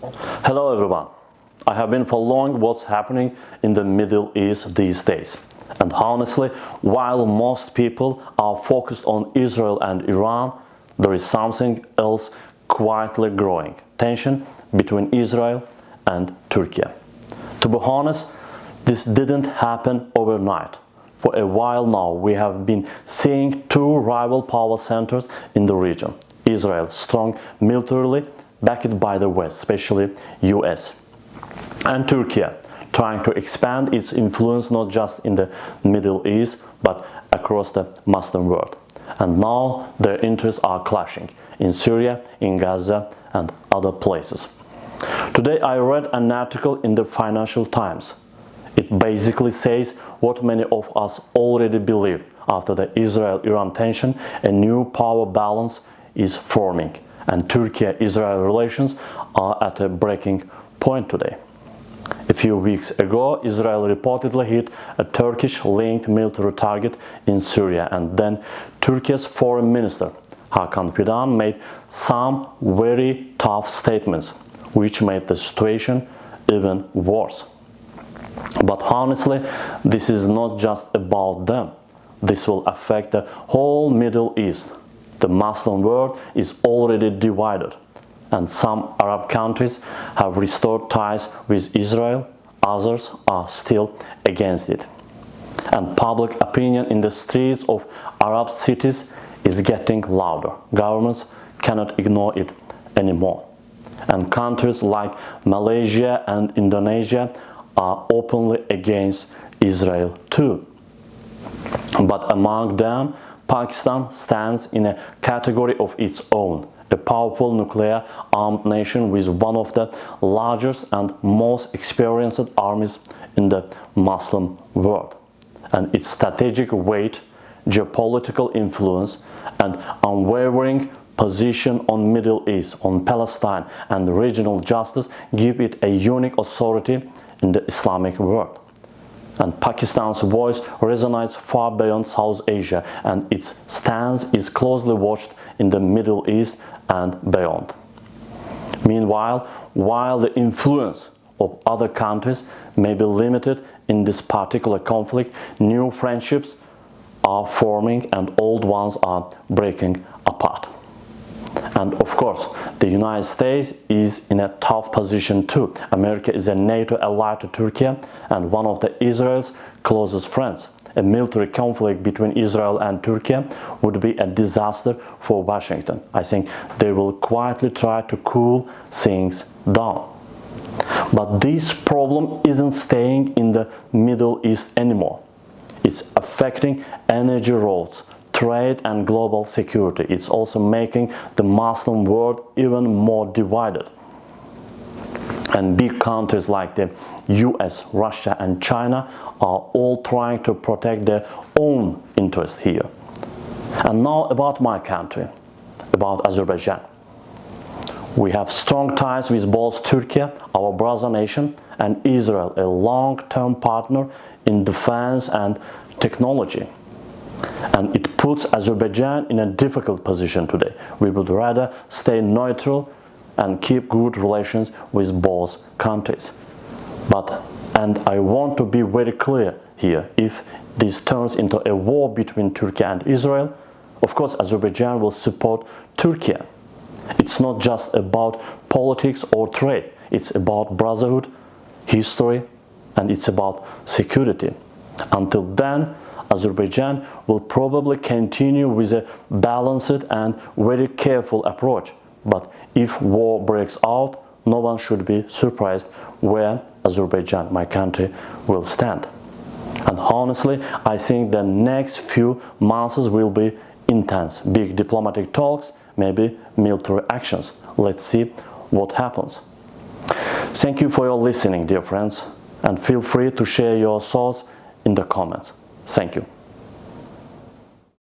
Hello everyone. I have been following what's happening in the Middle East these days. And honestly, while most people are focused on Israel and Iran, there is something else quietly growing: tension between Israel and Türkiye. To be honest, this didn't happen overnight. For a while now, we have been seeing two rival power centers in the region. Israel strong militarily, backed by the West, especially US. And Türkiye trying to expand its influence not just in the Middle East, but across the Muslim world. And now their interests are clashing in Syria, in Gaza, and other places. Today I read an article in the Financial Times. It basically says what many of us already believed. After the Israel-Iran tension, a new power balance is forming, and Türkiye-Israel relations are at a breaking point today. A few weeks ago, Israel reportedly hit a Turkish-linked military target in Syria, and then Turkey's foreign minister, Hakan Fidan, made some very tough statements, which made the situation even worse. But honestly, this is not just about them. This will affect the whole Middle East. The Muslim world is already divided, and some Arab countries have restored ties with Israel, others are still against it. And public opinion in the streets of Arab cities is getting louder. Governments cannot ignore it anymore. And countries like Malaysia and Indonesia are openly against Israel too. But among them, Pakistan stands in a category of its own, a powerful nuclear-armed nation with one of the largest and most experienced armies in the Muslim world. And its strategic weight, geopolitical influence, and unwavering position on Middle East, on Palestine, and regional justice give it a unique authority in the Islamic world. And Pakistan's voice resonates far beyond South Asia, and its stance is closely watched in the Middle East and beyond. Meanwhile, while the influence of other countries may be limited in this particular conflict, new friendships are forming and old ones are breaking apart. And of course, the United States is in a tough position too. America is a NATO ally to Turkey and one of Israel's closest friends. A military conflict between Israel and Turkey would be a disaster for Washington. I think they will quietly try to cool things down. But this problem isn't staying in the Middle East anymore. It's affecting energy routes, trade and global security. It's also making the Muslim world even more divided. And big countries like the US, Russia and China are all trying to protect their own interests here. And now about my country, about Azerbaijan. We have strong ties with both Turkey, our brother nation, and Israel, a long-term partner in defense and technology. And it puts Azerbaijan in a difficult position today. We would rather stay neutral and keep good relations with both countries. And I want to be very clear here, if this turns into a war between Turkey and Israel, of course Azerbaijan will support Turkey. It's not just about politics or trade, it's about brotherhood, history, and it's about security. Until then, Azerbaijan will probably continue with a balanced and very careful approach. But if war breaks out, no one should be surprised where Azerbaijan, my country, will stand. And honestly, I think the next few months will be intense. Big diplomatic talks, maybe military actions. Let's see what happens. Thank you for your listening, dear friends, and feel free to share your thoughts in the comments. Thank you.